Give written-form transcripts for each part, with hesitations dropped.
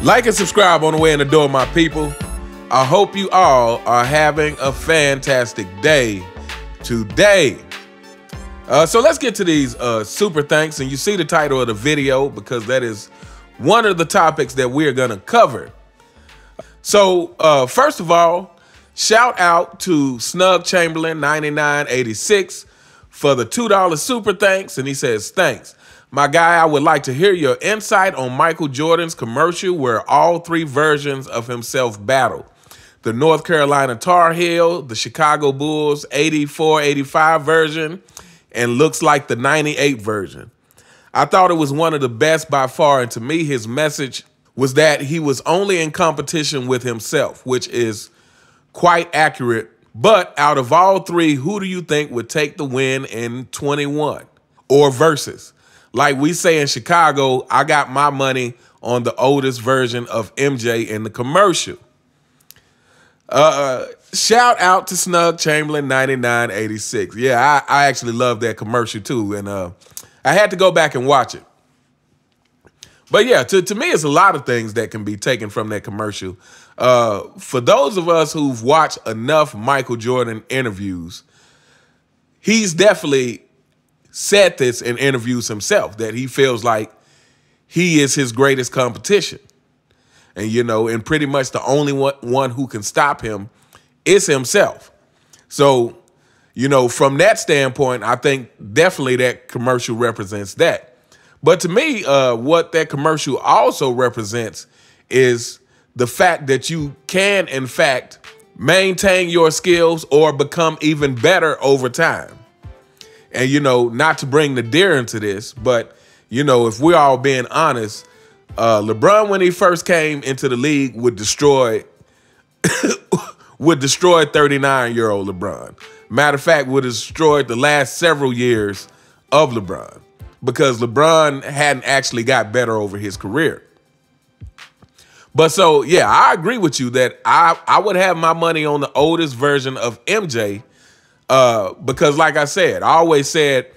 Like and subscribe on the way in the door, my people. I hope you all are having a fantastic day today. So let's get to these super thanks. And you see the title of the video because that is one of the topics that we're going to cover. So first of all, shout out to Snug Chamberlain 9986 for the $2 super thanks. And he says, thanks. My guy, I would like to hear your insight on Michael Jordan's commercial where all three versions of himself battle. The North Carolina Tar Heel, the Chicago Bulls 84-85 version, and looks like the 98 version. I thought it was one of the best by far, and to me, his message was that he was only in competition with himself, which is quite accurate. But out of all three, who do you think would take the win in 21 or versus? Like we say in Chicago, I got my money on the oldest version of MJ in the commercial. Shout out to Snug Chamberlain 9986. Yeah, I actually love that commercial too, and I had to go back and watch it. But yeah, to me, it's a lot of things that can be taken from that commercial. For those of us who've watched enough Michael Jordan interviews, he's definitely said this in interviews himself, that he feels like he is his greatest competition. And, you know, and pretty much the only one who can stop him is himself. So, you know, from that standpoint, I think definitely that commercial represents that. But to me, what that commercial also represents is the fact that you can, in fact, maintain your skills or become even better over time. And, you know, not to bring the deer into this, but, you know, if we're all being honest, LeBron, when he first came into the league, would destroy 39-year-old LeBron. Matter of fact, would have destroyed the last several years of LeBron because LeBron hadn't actually got better over his career. But so, yeah, I agree with you that I would have my money on the oldest version of MJ because, like I said, I always said,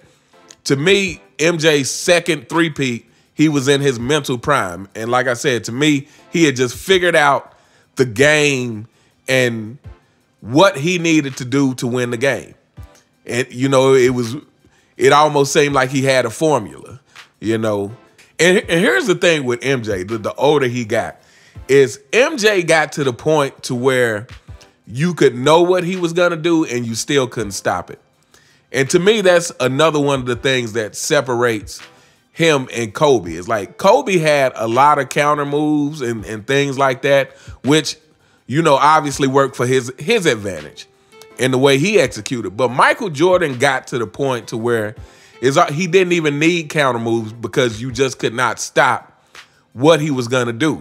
to me, MJ's second three-peat, he was in his mental prime. And like I said, to me, he had just figured out the game and what he needed to do to win the game. And, you know, it almost seemed like he had a formula, you know. And here's the thing with MJ, the older he got, is MJ got to the point to where you could know what he was going to do and you still couldn't stop it. And to me, that's another one of the things that separates him and Kobe. Is like Kobe had a lot of counter moves and things like that, which, you know, obviously worked for his advantage in the way he executed. But Michael Jordan got to the point to where he didn't even need counter moves because you just could not stop what he was going to do.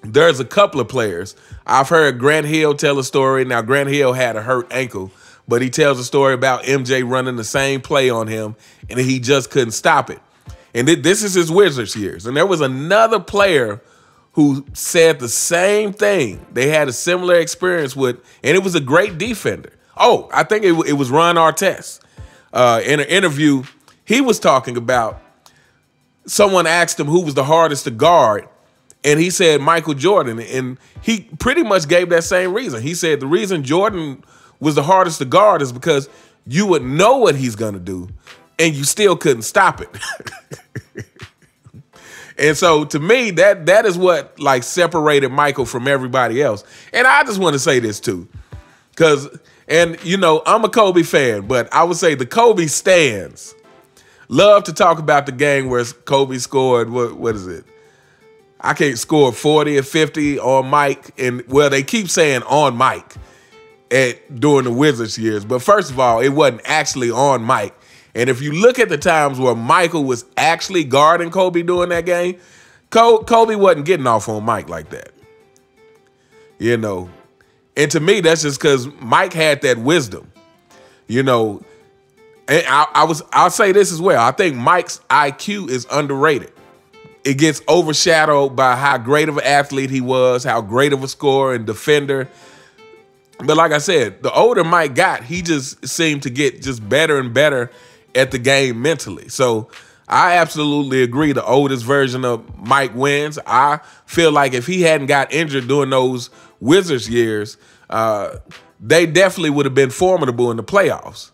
There's a couple of players. I've heard Grant Hill tell a story. Now, Grant Hill had a hurt ankle, but he tells a story about MJ running the same play on him, and he just couldn't stop it. And this is his Wizards years. And there was another player who said the same thing. They had a similar experience with, and it was a great defender. Oh, I think it was Ron Artest. In an interview, he was talking about, someone asked him who was the hardest to guard, and he said Michael Jordan. And he pretty much gave that same reason. He said the reason Jordan was the hardest to guard is because you would know what he's going to do and you still couldn't stop it. And so to me, that is what like separated Michael from everybody else. And I just want to say this too, and you know, I'm a Kobe fan, but I would say the Kobe stans love to talk about the game where Kobe scored, what is it? I can't score 40 or 50 on Mike. And well, they keep saying on Mike during the Wizards years. But first of all, it wasn't actually on Mike. And if you look at the times where Michael was actually guarding Kobe during that game, Kobe wasn't getting off on Mike like that. You know, and to me, that's just because Mike had that wisdom, you know. And I'll say this as well. I think Mike's IQ is underrated. It gets overshadowed by how great of an athlete he was, how great of a scorer and defender. But like I said, the older Mike got, he just seemed to get just better and better at the game mentally. So I absolutely agree. The oldest version of Mike wins. I feel like if he hadn't got injured during those Wizards years, they definitely would have been formidable in the playoffs.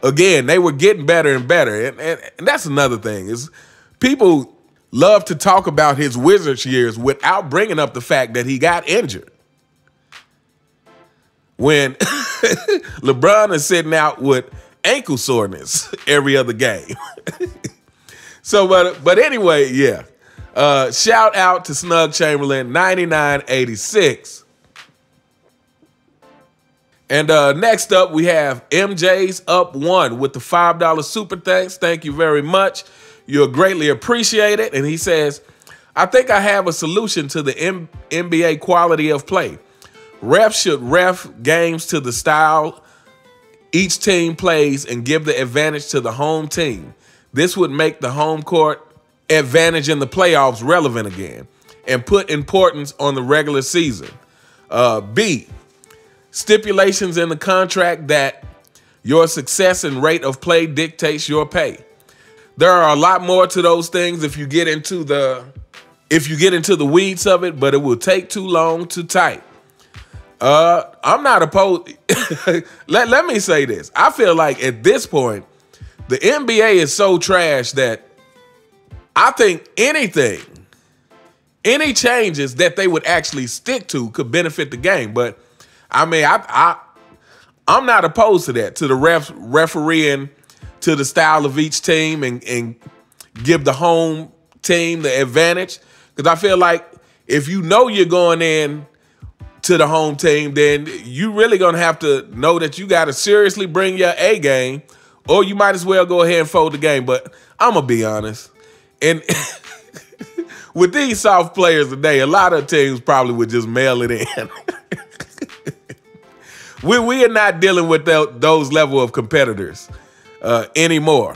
Again, they were getting better and better. And that's another thing is people love to talk about his Wizards years without bringing up the fact that he got injured. When LeBron is sitting out with ankle soreness every other game. So, but anyway, yeah. Shout out to Snug Chamberlain, 9986. And next up, we have MJ's Up One with the $5 super thanks. Thank you very much. You're greatly appreciated. And he says, I think I have a solution to the NBA quality of play. Refs should ref games to the style each team plays and give the advantage to the home team. This would make the home court advantage in the playoffs relevant again and put importance on the regular season. B, stipulations in the contract that your success and rate of play dictates your pay. There are a lot more to those things if you get into the weeds of it, but it will take too long to type. I'm not opposed. Let me say this. I feel like at this point, the NBA is so trash that I think any changes that they would actually stick to could benefit the game. But I mean, I'm not opposed to that, to the refereeing to the style of each team and give the home team the advantage. Because I feel like if you know you're going in to the home team, then you really gonna have to know that you got to seriously bring your A game, or you might as well go ahead and fold the game. But I'm gonna be honest, and with these soft players today, a lot of teams probably would just mail it in. we are not dealing with those level of competitors anymore.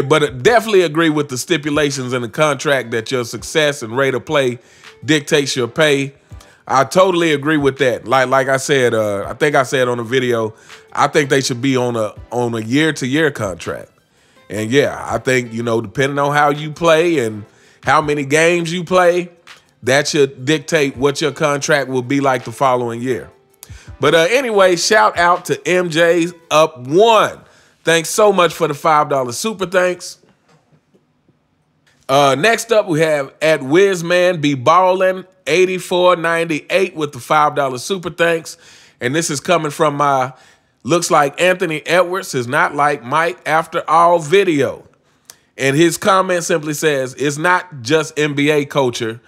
But definitely agree with the stipulations in the contract that your success and rate of play dictates your pay. I totally agree with that. Like I said, I think I said on the video, I think they should be on a year-to-year contract. And yeah, I think, depending on how you play and how many games you play, that should dictate what your contract will be like the following year. But anyway, shout out to MJ's Up One. Thanks so much for the $5 super thanks. Next up, we have at Wizman Be Ballin 8498 with the $5 super thanks. And this is coming from my looks like Anthony Edwards is not like Mike after all video. And his comment simply says, it's not just NBA culture,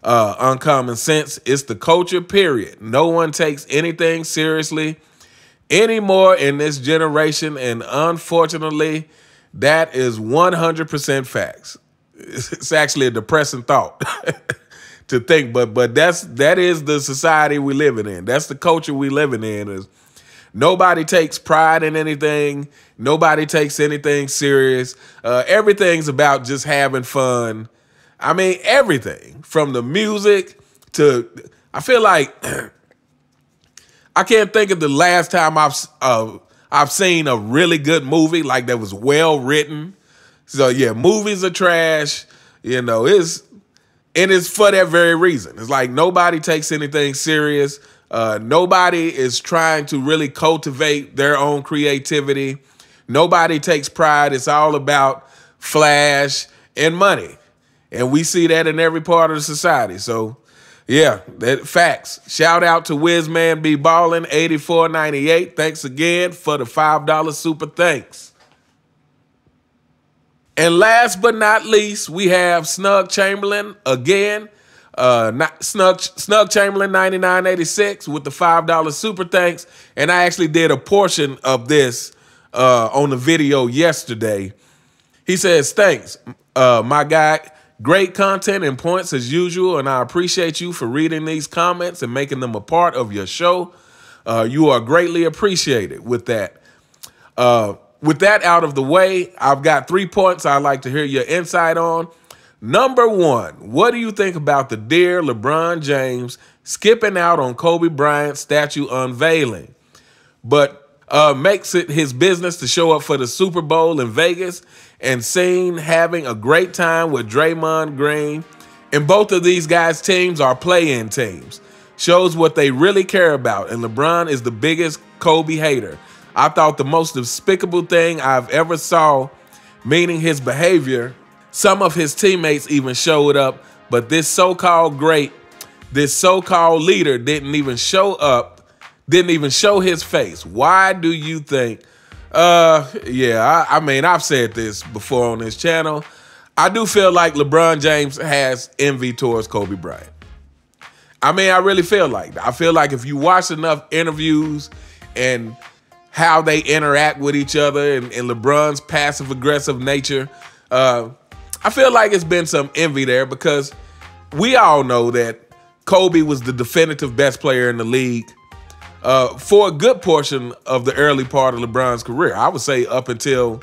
uncommon sense. It's the culture, period. No one takes anything seriously anymore in this generation. And unfortunately, that is 100% facts. It's actually a depressing thought to think, but that is the society we living in. That's the culture we living in. Is nobody takes pride in anything. Nobody takes anything serious. Everything's about just having fun. I mean, everything from the music to, I feel like I can't think of the last time I've seen a really good movie like that was well written. So yeah, movies are trash. It's for that very reason. It's like nobody takes anything serious. Nobody is trying to really cultivate their own creativity. Nobody takes pride. It's all about flash and money. And we see that in every part of the society. So yeah, that facts. Shout out to Wizman Be Ballin 8498. Thanks again for the $5 super thanks. And last but not least, we have Snug Chamberlain again. Snug Chamberlain 9986 with the $5 super thanks. And I actually did a portion of this on the video yesterday. He says, thanks, my guy. Great content and points as usual, and I appreciate you for reading these comments and making them a part of your show. You are greatly appreciated with that. With that out of the way, I've got 3 points I'd like to hear your insight on. Number one, what do you think about the dear LeBron James skipping out on Kobe Bryant's statue unveiling? But makes it his business to show up for the Super Bowl in Vegas and seen having a great time with Draymond Green. And both of these guys' teams are play-in teams. Shows what they really care about. And LeBron is the biggest Kobe hater. I thought the most despicable thing I've ever saw, meaning his behavior. Some of his teammates even showed up, but this so-called great, this so-called leader didn't even show up, didn't even show his face. Why do you think? I mean, I've said this before on this channel. I do feel like LeBron James has envy towards Kobe Bryant. I mean, I really feel like that. I feel like if you watch enough interviews and how they interact with each other and LeBron's passive-aggressive nature, I feel like it's been some envy there because we all know that Kobe was the definitive best player in the league for a good portion of the early part of LeBron's career. I would say up until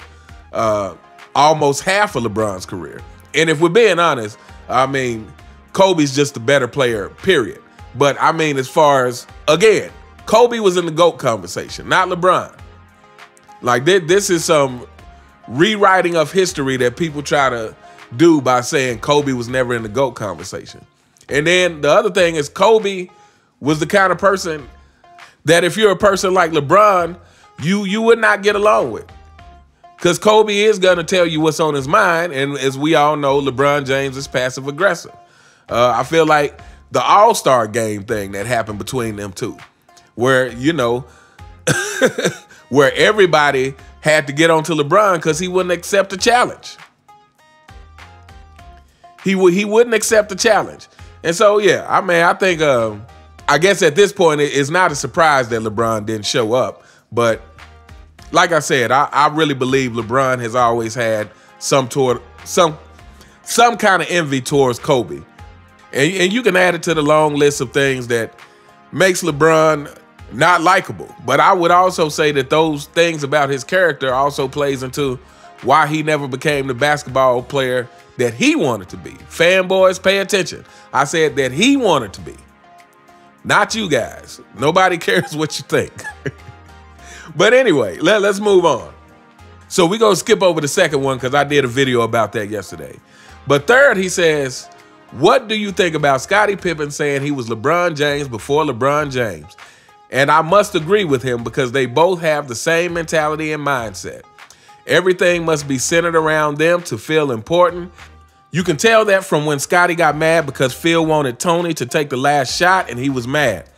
almost half of LeBron's career. And if we're being honest, I mean, Kobe's just the better player, period. But I mean, as far as, again, Kobe was in the GOAT conversation, not LeBron. Like, this is some rewriting of history that people try to do by saying Kobe was never in the GOAT conversation. And then the other thing is Kobe was the kind of person that if you're a person like LeBron, you would not get along with. Because Kobe is going to tell you what's on his mind. And as we all know, LeBron James is passive aggressive. I feel like the All-Star game thing that happened between them two, where, you know, where everybody had to get onto LeBron because he wouldn't accept a challenge. He wouldn't accept the challenge. And so, yeah, I mean, I think, I guess at this point, it's not a surprise that LeBron didn't show up. But like I said, I really believe LeBron has always had some kind of envy towards Kobe. And you can add it to the long list of things that makes LeBron not likable. But I would also say that those things about his character also plays into why he never became the basketball player that he wanted to be. Fanboys, pay attention. I said that he wanted to be. Not you guys. Nobody cares what you think. But anyway, let's move on. So we're going to skip over the second one because I did a video about that yesterday. But third, he says, what do you think about Scottie Pippen saying he was LeBron James before LeBron James? And I must agree with him because they both have the same mentality and mindset. Everything must be centered around them to feel important. You can tell that from when Scottie got mad because Phil wanted Tony to take the last shot and he was mad.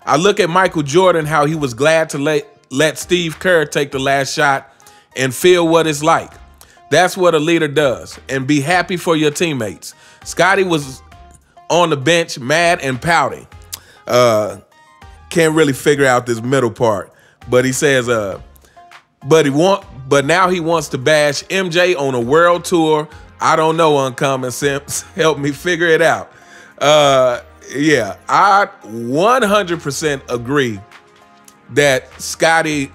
I look at Michael Jordan, how he was glad to let Steve Kerr take the last shot and feel what it's like. That's what a leader does, and be happy for your teammates. Scottie was on the bench, mad and pouting. Can't really figure out this middle part, but he says, but now he wants to bash MJ on a world tour. I don't know, Uncommon Sense. Help me figure it out. Yeah, I 100% agree that Scottie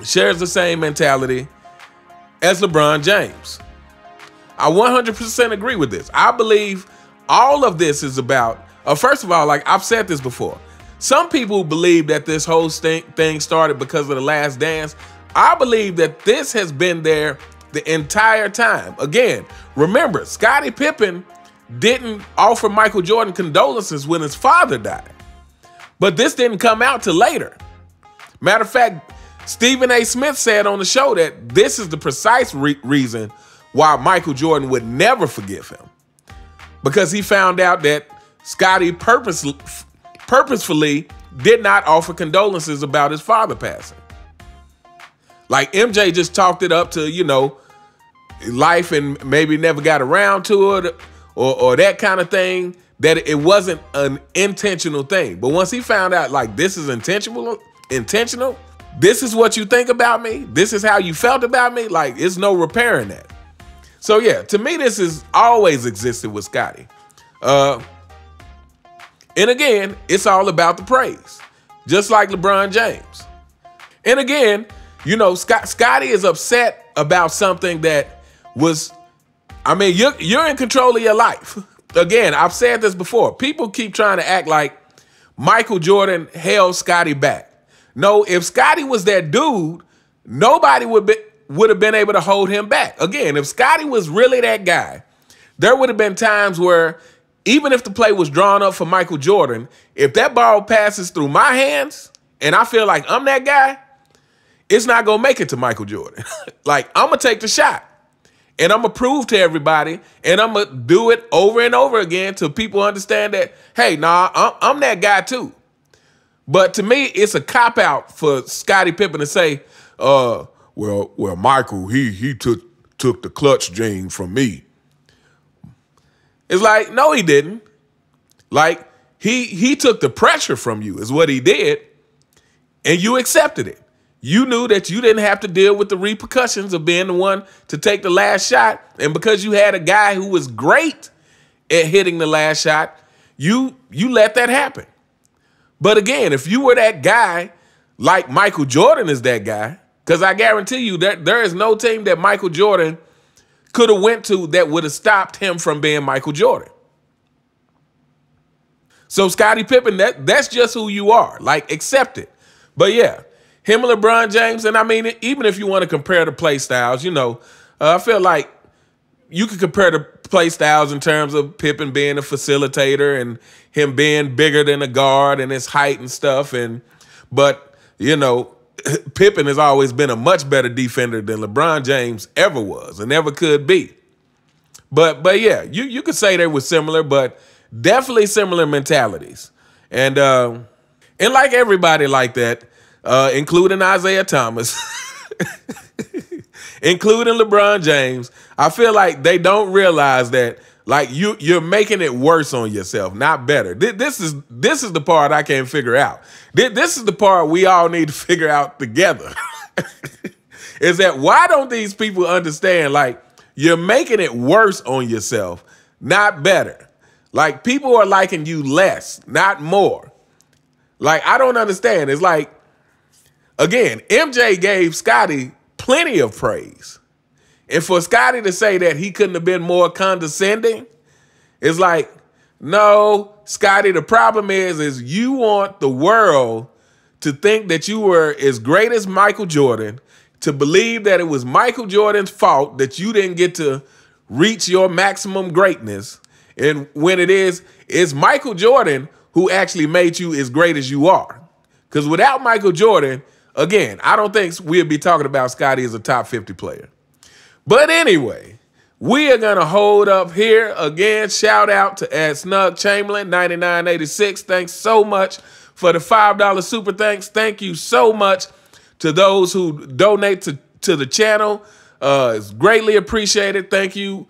shares the same mentality as LeBron James. I 100% agree with this. I believe all of this is about, first of all, like I've said this before, some people believe that this whole thing started because of The Last Dance. I believe that this has been there the entire time. Again, remember, Scottie Pippen didn't offer Michael Jordan condolences when his father died. But this didn't come out till later. Matter of fact, Stephen A. Smith said on the show that this is the precise reason why Michael Jordan would never forgive him. Because he found out that Scottie purposefully did not offer condolences about his father passing. Like MJ just talked it up to, you know, life and maybe never got around to it or that kind of thing, that it wasn't an intentional thing. But once he found out, like, this is intentional, this is what you think about me, this is how you felt about me, like, it's no repairing that. So yeah, to me, this has always existed with Scottie. And again, it's all about the praise, just like LeBron James. And again, you know, Scottie is upset about something that was, I mean, you're in control of your life. Again, I've said this before. People keep trying to act like Michael Jordan held Scottie back. No, if Scottie was that dude, nobody would have been able to hold him back. Again, if Scottie was really that guy, there would have been times where even if the play was drawn up for Michael Jordan, if that ball passes through my hands and I feel like I'm that guy, it's not going to make it to Michael Jordan. Like, I'm going to take the shot. And I'm going to prove to everybody, and I'm going to do it over and over again till people understand that, hey, nah, I'm that guy too. But to me, it's a cop-out for Scottie Pippen to say, well, Michael, he took the clutch gene from me. It's like, no, he didn't. Like, he took the pressure from you is what he did, and you accepted it. You knew that you didn't have to deal with the repercussions of being the one to take the last shot, and because you had a guy who was great at hitting the last shot, you let that happen. But again, if you were that guy, like Michael Jordan is that guy, because I guarantee you that there is no team that Michael Jordan could have went to that would have stopped him from being Michael Jordan. So Scottie Pippen, that's just who you are. Like, accept it. But yeah, him and LeBron James, and I mean, even if you want to compare the play styles, you know, I feel like you could compare the play styles in terms of Pippen being a facilitator and him being bigger than a guard and his height and stuff. But, you know, Pippen has always been a much better defender than LeBron James ever was and ever could be. But yeah, you could say they were similar, but definitely similar mentalities. And like everybody like that, including Isaiah Thomas, including LeBron James, I feel like they don't realize that, like, you're making it worse on yourself, not better. This is the part I can't figure out. This is the part we all need to figure out together. Is that why don't these people understand, like, you're making it worse on yourself, not better. Like, people are liking you less, not more. Like, I don't understand. It's like, again, MJ gave Scottie plenty of praise. And for Scottie to say that he couldn't have been more condescending, it's like, no, Scottie, the problem is you want the world to think that you were as great as Michael Jordan, to believe that it was Michael Jordan's fault that you didn't get to reach your maximum greatness. And when it's Michael Jordan who actually made you as great as you are. Because without Michael Jordan, again, I don't think we'd be talking about Scottie as a top 50 player. But anyway, we are going to hold up here. Again, shout out to Snug Chamberlain, 9986. Thanks so much for the $5 super thanks. Thank you so much to those who donate to the channel. It's greatly appreciated. Thank you,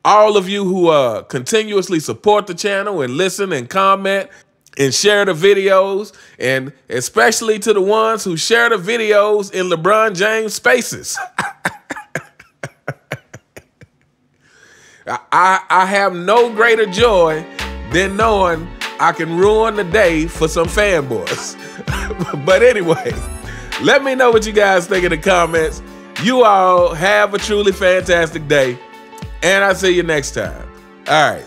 all of you who continuously support the channel and listen and comment and share the videos, and especially to the ones who share the videos in LeBron James spaces. I have no greater joy than knowing I can ruin the day for some fanboys. But anyway, let me know what you guys think in the comments. You all have a truly fantastic day, and I'll see you next time. All right.